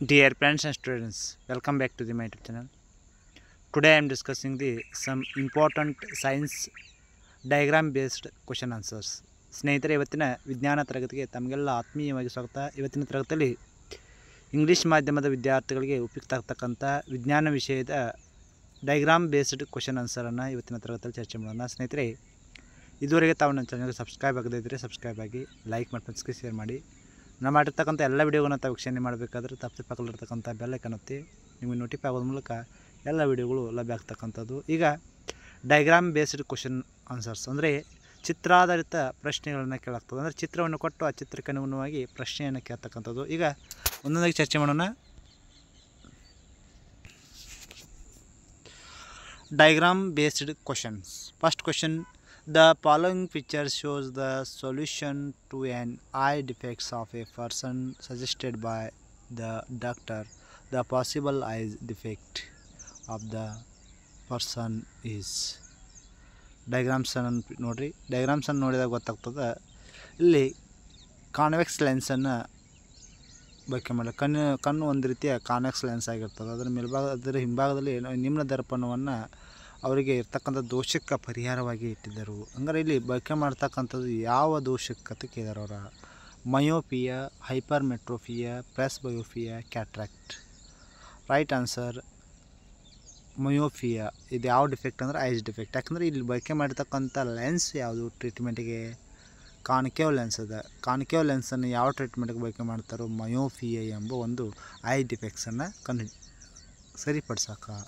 Dear parents and students, welcome back to my YouTube channel. Today I am discussing some important science diagram based question answers. ಸ್ನೇಹಿತರೆ, ಇವತ್ತಿನ ವಿಜ್ಞಾನ ತರಗತಿಗೆ ತಮಗೆಲ್ಲ ಆತ್ಮೀಯವಾಗಿ ಸ್ವಾಗತ. ಇವತ್ತಿನ ತರಗತಿಯಲ್ಲಿ ಇಂಗ್ಲೀಷ್ ಮಾಧ್ಯಮದ ವಿದ್ಯಾರ್ಥಿಗಳಿಗೆ ಉಪಯುಕ್ತ ಆಗ್ತಕ್ಕಂಥ ವಿಜ್ಞಾನ ವಿಷಯದ ಡಯಾಗ್ರಾಮ್ ಬೇಸ್ಡ್ ಕ್ವಶನ್ ಆನ್ಸರನ್ನು ಇವತ್ತಿನ ತರಗತಿಯಲ್ಲಿ ಚರ್ಚೆ ಮಾಡೋಣ. ಸ್ನೇಹಿತರೆ, ಇದುವರೆಗೆ ತಾವು ನನ್ನ ಚಾನಲ್ಗೆ ಸಬ್ಸ್ಕ್ರೈಬ್ ಆಗದೇ ಇದ್ದರೆ ಸಬ್ಸ್ಕ್ರೈಬ್ ಆಗಿ, ಲೈಕ್ ಮತ್ತು ಫ್ರೆಂಡ್ಸ್ಗೆ ಶೇರ್ ಮಾಡಿ. ನಾವು ಮಾಡಿರ್ತಕ್ಕಂಥ ಎಲ್ಲ ವಿಡಿಯೋಗಳನ್ನ ತಾವು ವೀಕ್ಷಣೆ ಮಾಡಬೇಕಾದ್ರೆ ಪಕ್ಕದಲ್ಲಿರ್ತಕ್ಕಂಥ ಬೆಲ್ ಐಕಾನ್ ಒತ್ತಿ ನಿಮಗೆ ನೋಟಿಫೈ ಆಗೋದ್ರ ಮೂಲಕ ಎಲ್ಲ ವಿಡಿಯೋಗಳು ಲಭ್ಯ ಆಗ್ತಕ್ಕಂಥದ್ದು. ಈಗ ಡಯಾಗ್ರಾಮ್ ಬೇಸ್ಡ್ ಕ್ವಶನ್ ಆನ್ಸರ್ಸ್ ಅಂದರೆ ಚಿತ್ರಾಧಾರಿತ ಪ್ರಶ್ನೆಗಳನ್ನು ಕೇಳಾಗ್ತದೆ. ಅಂದರೆ ಚಿತ್ರವನ್ನು ಕೊಟ್ಟು ಆ ಚಿತ್ರಕ್ಕೆ ಅನುಗುಣವಾಗಿ ಪ್ರಶ್ನೆಯನ್ನು ಕೇಳ್ತಕ್ಕಂಥದ್ದು. ಈಗ ಒಂದೊಂದಾಗಿ ಚರ್ಚೆ ಮಾಡೋಣ. Diagram based questions. First question: The following picture shows the solution to an eye defects of a person suggested by the doctor. The possible eye defect of the person is. Diagrams ನೋಡಿರಿ. ಡಯಾಗ್ರಾಮ್ಸನ್ನು ನೋಡಿದಾಗ ಗೊತ್ತಾಗ್ತದೆ. ಇಲ್ಲಿ convex ಲೆನ್ಸನ್ನು ಬಳಕೆ ಮಾಡಿ ಕಣ್ಣು ಒಂದು ರೀತಿಯ convex lens ಆಗಿರ್ತದೆ. ಅದರ ಹಿಂಭಾಗದಲ್ಲಿ ನಿಮ್ನ ದರ್ಪಣವನ್ನು ಅವರಿಗೆ ಇರ್ತಕ್ಕಂಥ ದೋಷಕ್ಕೆ ಪರಿಹಾರವಾಗಿ ಇಟ್ಟಿದ್ದರು. ಹಂಗಾರೆ ಇಲ್ಲಿ ಬಳಕೆ ಮಾಡ್ತಕ್ಕಂಥದ್ದು ಯಾವ ದೋಷಕ್ಕೆ ಕೇಳಿದಾರೆ ಅವರ? Myopia, hypermetropia, presbyopia, cataract. Right answer myopia. ಇದು ಯಾವ ಡಿಫೆಕ್ಟ್ ಅಂದರೆ ಐಸ್ ಡಿಫೆಕ್ಟ್. ಯಾಕಂದರೆ ಇಲ್ಲಿ ಬಳಕೆ ಮಾಡಿರ್ತಕ್ಕಂಥ ಲೆನ್ಸ್ ಯಾವುದು ಟ್ರೀಟ್ಮೆಂಟಿಗೆ? ಕಾನ್ಕೇವ್ ಲೆನ್ಸ್ ಅದ. ಕಾನ್ಕೇವ್ ಲೆನ್ಸನ್ನು ಯಾವ ಟ್ರೀಟ್ಮೆಂಟ್ಗೆ ಬಳಕೆ ಮಾಡ್ತಾರೋ? ಮಯೋಫಿಯಾ ಎಂಬ ಒಂದು I ಡಿಫೆಕ್ಟ್ಸನ್ನು ಸರಿಪಡಿಸೋಕೆ.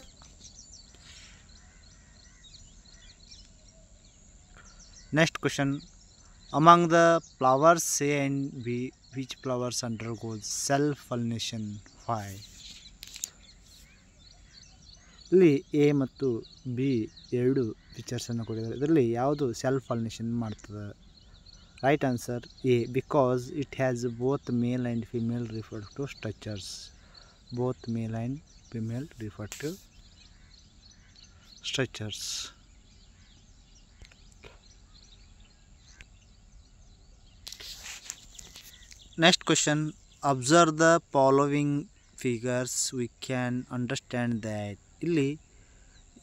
Next question: among the flowers A and B, which flowers undergoes self-pollination? Why? ಇಲ್ಲಿ ಎ ಮತ್ತು ಬಿ ಎರಡು ಪಿಕ್ಚರ್ಸನ್ನು ಕೊಟ್ಟಿದ್ದಾರೆ. ಇದರಲ್ಲಿ ಯಾವುದು ಸೆಲ್ಫ್ ಪಾಲಿನೇಷನ್ ಮಾಡ್ತದೆ? Right answer A, because it has both male and female reproductive structures. Both male and female reproductive structures. Next question: observe the following figures. We can understand that. ಇಲ್ಲಿ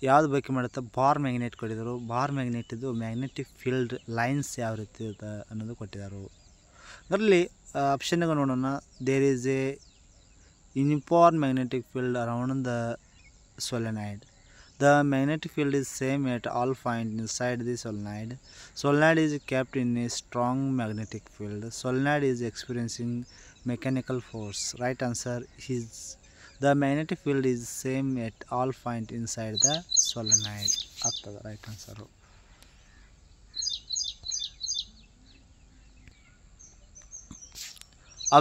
ಯಾವುದು ಬಳಕೆ ಮಾಡುತ್ತೆ? Bar magnet ಕೊಟ್ಟಿದ್ದರು. Bar ಮ್ಯಾಗ್ನೆಟಿದ್ದು magnetic field lines ಯಾವ ರೀತಿ ಇರುತ್ತೆ ಅನ್ನೋದು ಕೊಟ್ಟಿದ್ದಾರೆ. ಅದರಲ್ಲಿ ಆಪ್ಷನ್ಗೆ ನೋಡೋಣ. There is a uniform magnetic field around the solenoid. The magnetic field is same at all points inside the solenoid. Solenoid is kept in a strong magnetic field. Solenoid is experiencing mechanical force. Right answer is the magnetic field is same at all points inside the solenoid. ಆಗ್ತದೆ right answer.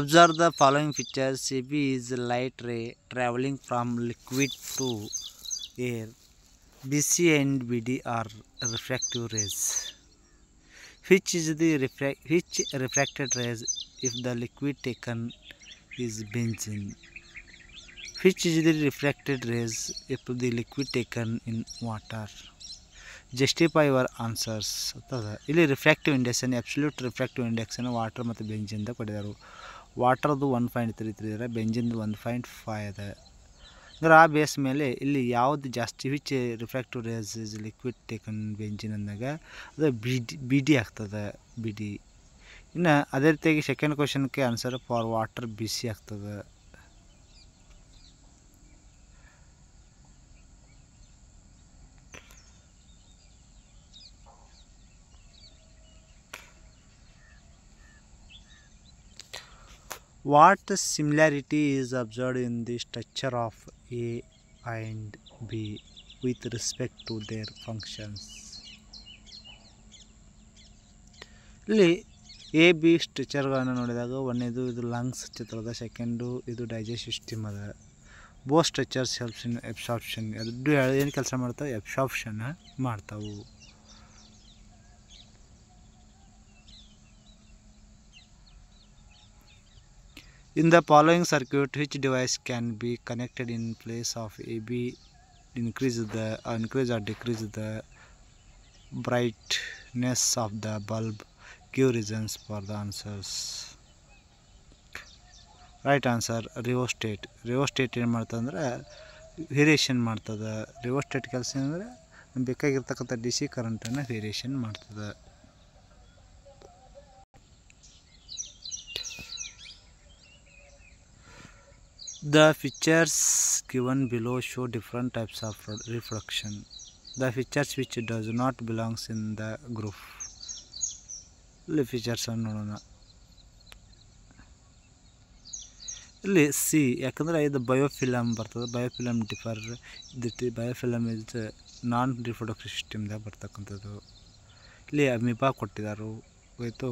Observe the following pictures. CB is light ray traveling from liquid to air. BC and BD are refractive rays. Which is the refracted rays if the liquid taken is benzene? Which is the refracted rays if the liquid taken in water? Justify your answers. ಇಲ್ಲಿ refractive index ಅನ್ನು absolute refractive index ಅನ್ನು water ಮತ್ತು ಬೆಂಜಿಂದ ಕೊಟ್ಟಿದ್ದಾರೆ. ವಾಟರ್ದು 1.33 ಇದೆ, ಬೆಂಜಿಂದು 1.5 ಇದೆ. ಅಂದರೆ ಆ base ಮೇಲೆ ಇಲ್ಲಿ ಯಾವುದು ಜಾಸ್ತಿ which refractive rays is liquid taken benzene ಅಂದಾಗ ಅದು ಬಿ ಡಿ ಆಗ್ತದೆ, ಬಿ ಡಿ. ಇನ್ನು ಅದೇ ರೀತಿಯಾಗಿ ಸೆಕೆಂಡ್ ಕ್ವಶನ್ಗೆ answer for water B C ಆಗ್ತದೆ. What similarity is observed in the structure of A and B with respect to their functions? ಇಲ್ಲಿ A B ಸ್ಟ್ರಕ್ಚರ್ಗಳನ್ನು ನೋಡಿದಾಗ ಒಂದೇದು ಇದು ಲಂಗ್ಸ್ ಚಿತ್ರದ, ಸೆಕೆಂಡು ಇದು ಡೈಜೆಸ್ಟಿವ್ ಸಿಸ್ಟಮ್ ಅದ. Both structures helps in absorption. ಎರಡು ಏನು ಕೆಲಸ ಮಾಡ್ತಾವೆ? ಎಬ್ಸಾರ್ಪ್ಷನ್ ಮಾಡ್ತಾವೆ. In the following circuit, which device can be connected in place of AB increase or decrease the brightness of the bulb? Give reasons for the answers. Right answer rheostat. Rheostat ಏನು ಮಾಡ್ತದೆ ಅಂದರೆ variation ಮಾಡ್ತದೆ. Rheostat ಕೆಲಸ ಅಂದರೆ ಬೇಕಾಗಿರ್ತಕ್ಕಂಥ D C ಕರೆಂಟನ್ನು variation ಮಾಡ್ತದೆ. The features given below show different types of reflection. The features which does not belongs in the group. ಇಲ್ಲಿ ಫೀಚರ್ಸ್ ಅನ್ನು ನೋಡೋಣ. ಇಲ್ಲಿ ಸಿ, ಯಾಕಂದರೆ ಇದು ಬಯೋಫಿಲಮ್ ಬರ್ತದೆ. ಬಯೋಫಿಲಮ್ ಬಯೋಫಿಲಮ್ ಇಸ್ ನಾನ್ ರಿಪ್ರೊಡಕ್ಟಿವ್ ಸಿಸ್ಟಮ್ದಾಗ ಬರ್ತಕ್ಕಂಥದ್ದು. ಇಲ್ಲಿ ಅಮೀಬಾ ಕೊಟ್ಟಿದ್ದಾರೆ ಹೋಯಿತು.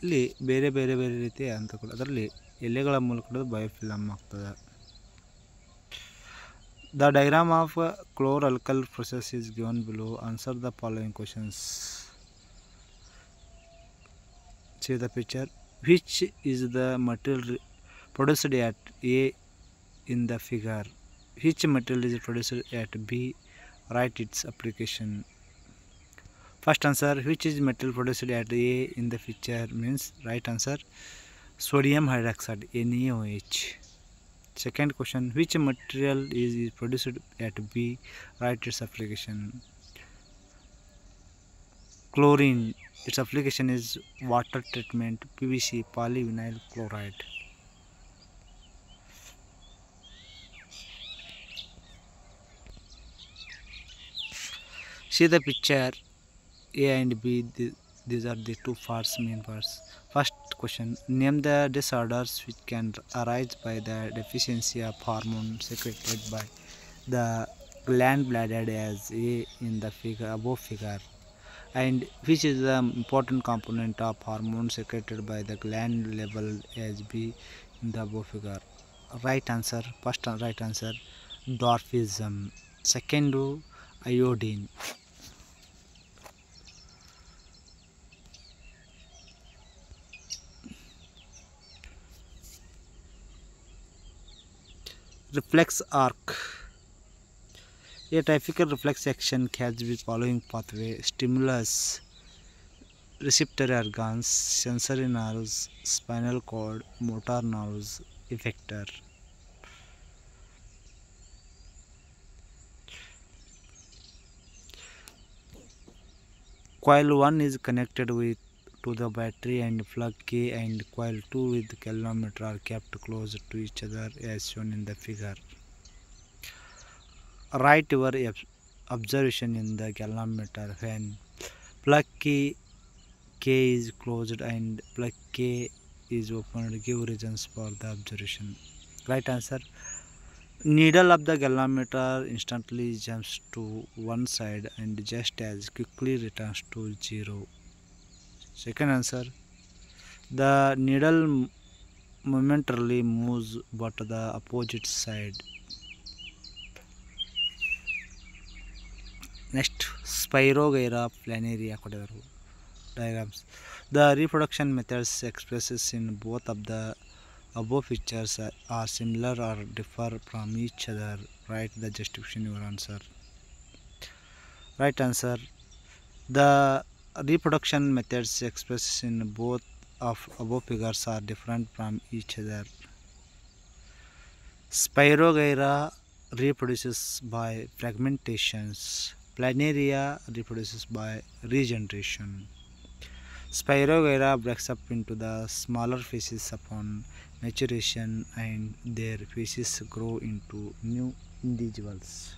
ಇಲ್ಲಿ ಬೇರೆ ಬೇರೆ ಬೇರೆ ರೀತಿಯ ಅಂತ ಕೂಡ ಅದರಲ್ಲಿ ಎಲೆಗಳ ಮೂಲಕ ಬಯೋಫಿಲಮ್ ಆಗ್ತದೆ. The diagram of chlor alkali process is given below. Answer the following questions. See the picture. Which is the material produced at A in the figure? Which material is produced at B? Write its application. First answer, which is material produced at A in the picture means right answer sodium hydroxide, NaOH. Second question, which material is produced at B? Write its application. Chlorine, its application is water treatment, PVC, polyvinyl chloride. See the picture A and B. These are the two parts, main parts. First question, name the disorders which can arise by the deficiency of hormone secreted by the gland bladed as A in the figure above figure, and which is the important component of hormone secreted by the gland labeled as B in the above figure. Right answer, first right answer dwarfism. Second, iodine. Reflex arc. A typical reflex action has the following pathway: stimulus, receptor organs, sensory nerves, spinal cord, motor nerves, effector. Coil 1 is connected to the battery and plug K, and coil 2 with galvanometer are kept close to each other as shown in the figure. Write your observation in the galvanometer. When plug K is closed and plug K is opened, give reasons for the observation. Right answer, needle of the galvanometer instantly jumps to one side and just as quickly returns to zero. Second answer, the needle momentarily moves but the opposite side. Next, Spirogyra planaria diagrams. The reproduction methods expressed in both of the above pictures are similar or differ from each other. Write the justification your answer. Right answer, the reproduction methods expressed in both of above figures are different from each other. Spirogyra reproduces by fragmentations. Planaria reproduces by regeneration. Spirogyra breaks up into the smaller pieces upon maturation, and their pieces grow into new individuals.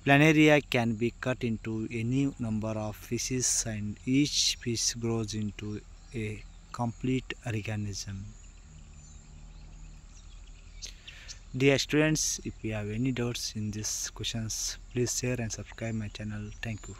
Planaria can be cut into any number of pieces, and each piece grows into a complete organism. Dear students, if you have any doubts in these questions, please share and subscribe my channel. Thank you.